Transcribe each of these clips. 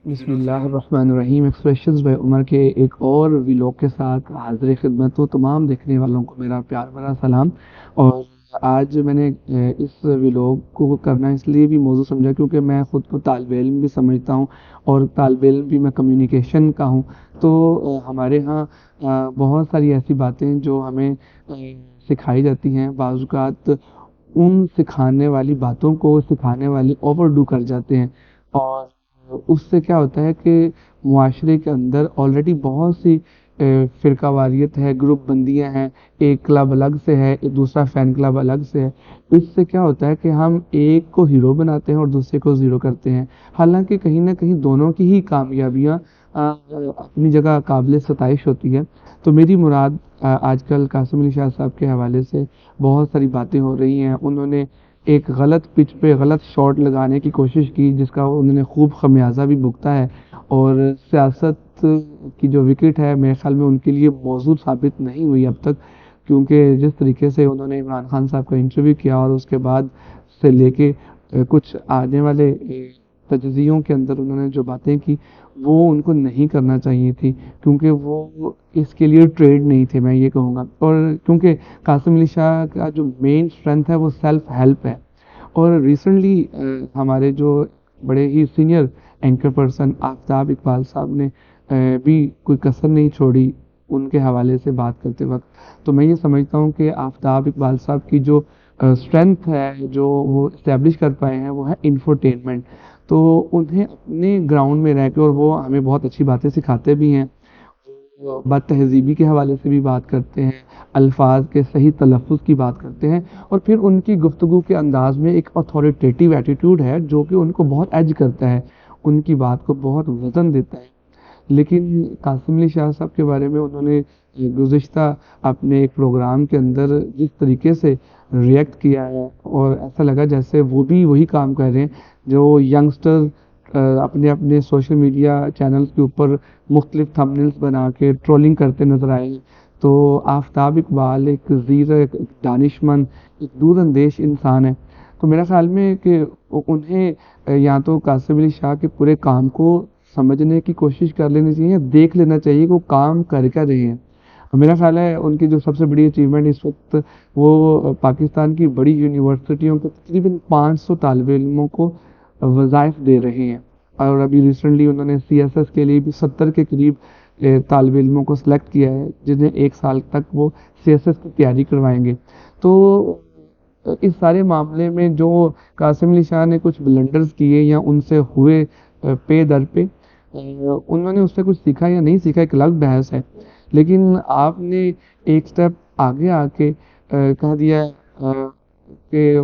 بسم اللہ الرحمن الرحیم۔ ایکسپریشنز بائی عمر کے ایک اور ویلوگ کے ساتھ حاضر خدمت ہوں۔ تمام دیکھنے والوں کو میرا پیار بھرا سلام۔ اور آج میں نے اس ویلوگ کو کرنا اس لیے بھی موضوع سمجھا کیونکہ میں خود کو طالب علم بھی سمجھتا ہوں، اور طالب علم بھی میں کمیونیکیشن کا ہوں۔ تو ہمارے ہاں بہت ساری ایسی باتیں جو ہمیں سکھائی جاتی ہیں، بعض اوقات ان سکھانے والی باتوں کو سکھانے والے اوور ڈو کر جاتے ہیں، اور اس سے کیا ہوتا ہے کہ معاشرے کے اندر آلریڈی بہت سی فرقہ واریت ہے، گروپ بندیاں ہیں، ایک کلب الگ سے ہے، دوسرا فین کلب الگ سے ہے۔ اس سے کیا ہوتا ہے کہ ہم ایک کو ہیرو بناتے ہیں اور دوسرے کو زیرو کرتے ہیں، حالانکہ کہیں نہ کہیں دونوں کی ہی کامیابیاں اپنی جگہ قابل ستائش ہوتی ہے۔ تو میری مراد آج کل قاسم علی شاہ صاحب کے حوالے سے بہت ساری باتیں ہو رہی ہیں۔ انہوں نے ایک غلط پچ پہ غلط شاٹ لگانے کی کوشش کی، جس کا انہوں نے خوب خمیازہ بھی بھگتا ہے، اور سیاست کی جو وکٹ ہے میرے خیال میں ان کے لیے موضوع ثابت نہیں ہوئی اب تک، کیونکہ جس طریقے سے انہوں نے عمران خان صاحب کا انٹرویو کیا اور اس کے بعد سے لے کے کچھ آنے والے تجزیوں کے اندر انہوں نے جو باتیں کی وہ ان کو نہیں کرنا چاہیے تھی، کیونکہ وہ اس کے لیے ٹریڈ نہیں تھے، میں یہ کہوں گا۔ اور کیونکہ قاسم علی شاہ کا جو مین اسٹرینتھ ہے وہ سیلف ہیلپ ہے، اور ریسنٹلی ہمارے جو بڑے ہی سینئر اینکر پرسن آفتاب اقبال صاحب نے بھی کوئی کسر نہیں چھوڑی ان کے حوالے سے بات کرتے وقت۔ تو میں یہ سمجھتا ہوں کہ آفتاب اقبال صاحب کی جو اسٹرینتھ ہے، جو وہ اسٹیبلش کر پائے ہیں، وہ ہے انفرٹینمنٹ۔ تو انہیں اپنے گراؤنڈ میں رہ کے، اور وہ ہمیں بہت اچھی باتیں سکھاتے بھی ہیں، بد تہذیبی کے حوالے سے بھی بات کرتے ہیں، الفاظ کے صحیح تلفظ کی بات کرتے ہیں، اور پھر ان کی گفتگو کے انداز میں ایک اتھارٹیٹیو ایٹیٹیوڈ ہے جو کہ ان کو بہت ایج کرتا ہے، ان کی بات کو بہت وزن دیتا ہے۔ لیکن قاسم علی شاہ صاحب کے بارے میں انہوں نے گزشتہ اپنے ایک پروگرام کے اندر جس طریقے سے ریئیکٹ کیا ہے، اور ایسا لگا جیسے وہ بھی وہی کام کر رہے ہیں جو ینگسٹر اپنے اپنے سوشل میڈیا چینلز کے اوپر مختلف تھمبنیلز بنا کے ٹرولنگ کرتے نظر آئے ہیں۔ تو آفتاب اقبال ایک زیرک، ایک دانشمند، ایک دور اندیش انسان ہے۔ تو میرا خیال میں کہ انہیں یا تو قاسم علی شاہ کے پورے کام کو سمجھنے کی کوشش کر لینی چاہیے، دیکھ لینا چاہیے کہ وہ کام کر کیا رہے ہیں۔ میرا خیال ہے ان کی جو سب سے بڑی اچیومنٹ اس وقت، وہ پاکستان کی بڑی یونیورسٹیوں کے تقریباً 500 طالب علموں کو وظائف دے رہے ہیں، اور ابھی ریسنٹلی انہوں نے سی ایس ایس کے لیے بھی 70 کے قریب طالب علموں کو سلیکٹ کیا ہے، جنہیں 1 سال تک وہ سی ایس ایس کی تیاری کروائیں گے۔ تو اس سارے معاملے میں جو قاسم علی شاہ نے کچھ بلنڈرز کیے یا ان سے ہوئے پے در پہ، انہوں نے اس سے کچھ سیکھا یا نہیں سیکھا ایک الگ بحث ہے، لیکن آپ نے ایک سٹیپ آگے آ کے کہہ دیا کہ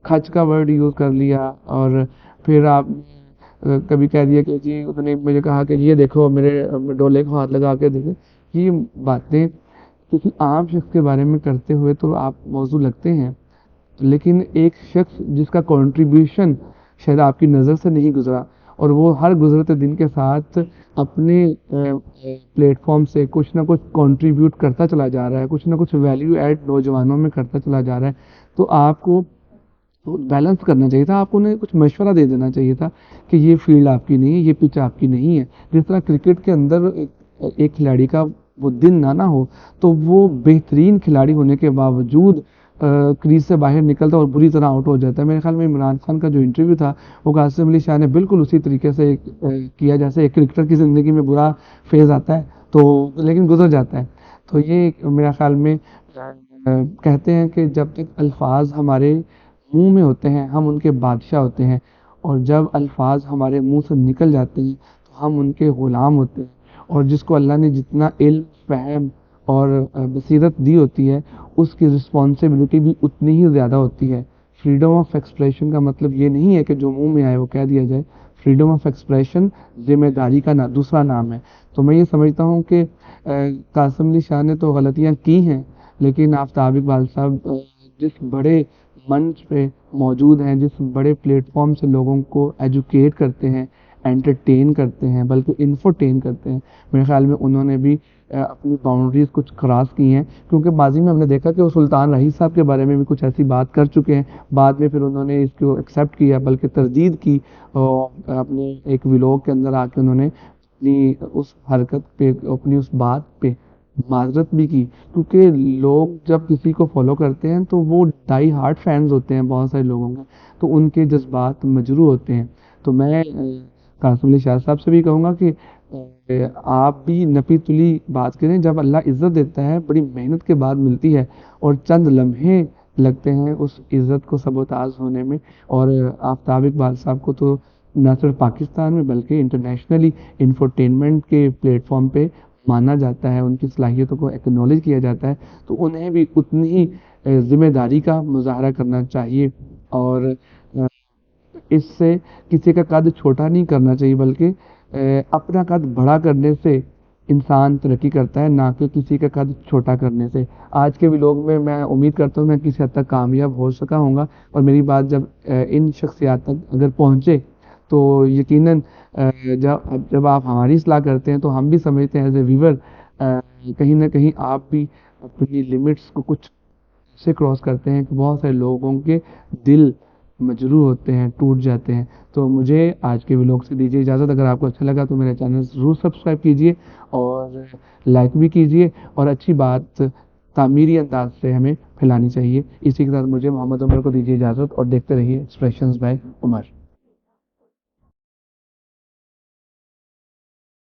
کھچ کا ورڈ یوز کر لیا، اور پھر آپ نے کبھی کہہ دیا کہ جی، انہوں نے مجھے کہا کہ یہ دیکھو میرے ڈولے کو ہاتھ لگا کے دیکھیں۔ یہ باتیں کسی عام شخص کے بارے میں کرتے ہوئے تو آپ موضوع لگتے ہیں، لیکن ایک شخص جس کا کنٹریبیوشن شاید آپ کی نظر سے نہیں گزرا، اور وہ ہر گزرتے دن کے ساتھ اپنے پلیٹ فارم سے کچھ نہ کچھ کنٹریبیوٹ کرتا چلا جا رہا ہے، کچھ نہ کچھ ویلیو ایڈ نوجوانوں میں کرتا چلا جا رہا ہے، تو آپ کو بیلنس کرنا چاہیے تھا، آپ انہیں کچھ مشورہ دے دینا چاہیے تھا کہ یہ فیلڈ آپ کی نہیں ہے، یہ پچ آپ کی نہیں ہے۔ جس طرح کرکٹ کے اندر ایک کھلاڑی کا وہ دن نہ ہو تو وہ بہترین کھلاڑی ہونے کے باوجود کریز سے باہر نکلتا اور بری طرح آؤٹ ہو جاتا ہے۔ میرے خیال میں عمران خان کا جو انٹرویو تھا وہ قاسم علی شاہ نے بالکل اسی طریقے سے کیا جیسے ایک کرکٹر کی زندگی میں برا فیز آتا ہے تو لیکن گزر جاتا ہے۔ تو یہ میرا خیال میں کہتے ہیں کہ جب تک الفاظ ہمارے منہ میں ہوتے ہیں ہم ان کے بادشاہ ہوتے ہیں، اور جب الفاظ ہمارے منہ سے نکل جاتے ہیں تو ہم ان کے غلام ہوتے ہیں۔ اور جس کو اللہ نے جتنا علم، فہم اور بصیرت دی ہوتی ہے، اس کی رسپانسبلٹی بھی اتنی ہی زیادہ ہوتی ہے۔ فریڈم آف ایکسپریشن کا مطلب یہ نہیں ہے کہ جو منہ میں آئے وہ کہہ دیا جائے۔ فریڈم آف ایکسپریشن ذمہ داری کا دوسرا نام ہے۔ تو میں یہ سمجھتا ہوں کہ قاسم علی شاہ نے تو غلطیاں کی ہیں، لیکن آفتاب اقبال صاحب جس بڑے منچ پہ موجود ہیں، جس بڑے پلیٹ فارم سے لوگوں کو ایجوکیٹ کرتے ہیں، انٹرٹین کرتے ہیں، بلکہ انفرٹین کرتے ہیں، میرے خیال میں انہوں نے بھی اپنی باؤنڈریز کچھ کراس کی ہیں، کیونکہ ماضی میں ہم نے دیکھا کہ وہ سلطان رئیس صاحب کے بارے میں بھی کچھ ایسی بات کر چکے ہیں، بعد میں پھر انہوں نے اس کو ایکسیپٹ کیا بلکہ تردید کی، اور اپنے ایک ویلوگ کے اندر آ کے انہوں نے اپنی اس حرکت پہ، اپنی اس بات پہ معذرت بھی کی، کیونکہ لوگ جب کسی کو فالو کرتے ہیں تو وہ ڈائی ہارٹ فینز ہوتے ہیں بہت سارے لوگوں کے، تو ان کے جذبات مجروح ہوتے ہیں۔ تو میں قاسم علی شاہ صاحب سے بھی کہوں گا کہ آپ بھی نپی تلی بات کریں، جب اللہ عزت دیتا ہے بڑی محنت کے بعد ملتی ہے، اور چند لمحے لگتے ہیں اس عزت کو سبوتاز ہونے میں، اور آفتاب اقبال صاحب کو تو نہ صرف پاکستان میں بلکہ انٹرنیشنلی انفرٹینمنٹ کے پلیٹ فارم پہ مانا جاتا ہے، ان کی صلاحیتوں کو ایکنالج کیا جاتا ہے، تو انہیں بھی اتنی ہی ذمہ داری کا مظاہرہ کرنا چاہیے، اور اس سے کسی کا قد چھوٹا نہیں کرنا چاہیے، بلکہ اپنا قد بڑا کرنے سے انسان ترقی کرتا ہے، نہ کہ کسی کا قد چھوٹا کرنے سے۔ آج کے ویلوگ میں میں امید کرتا ہوں میں کسی حد تک کامیاب ہو سکا ہوں گا، اور میری بات جب ان شخصیات تک اگر پہنچے تو یقیناً جب آپ ہماری اصلاح کرتے ہیں تو ہم بھی سمجھتے ہیں ایز اے ویور کہیں نہ کہیں آپ بھی اپنی لمٹس کو کچھ سے کراس کرتے ہیں کہ بہت سارے لوگوں کے دل مجروح ہوتے ہیں، ٹوٹ جاتے ہیں۔ تو مجھے آج کے ولاگ سے دیجیے اجازت، اگر آپ کو اچھا لگا تو میرے چینل ضرور سبسکرائب کیجیے اور لائک بھی کیجیے، اور اچھی بات تعمیری انداز سے ہمیں پھیلانی چاہیے۔ اسی کے ساتھ مجھے محمد عمر کو دیجیے اجازت، اور دیکھتے رہیے ایکسپریشنز بائی عمر۔